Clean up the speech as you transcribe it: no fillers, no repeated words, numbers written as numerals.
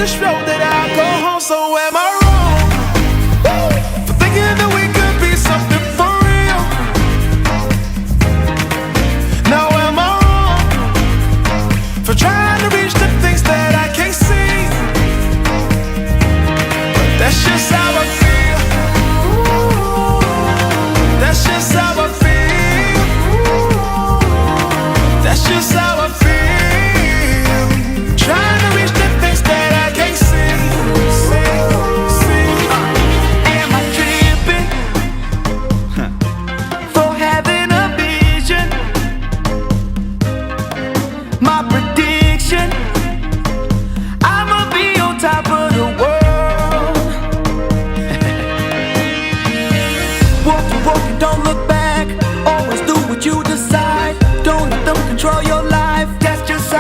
this road that I go home. So am I wrong for thinking that we could be something for real? Now am I wrong for trying to reach the things that I can't see? But that's just how I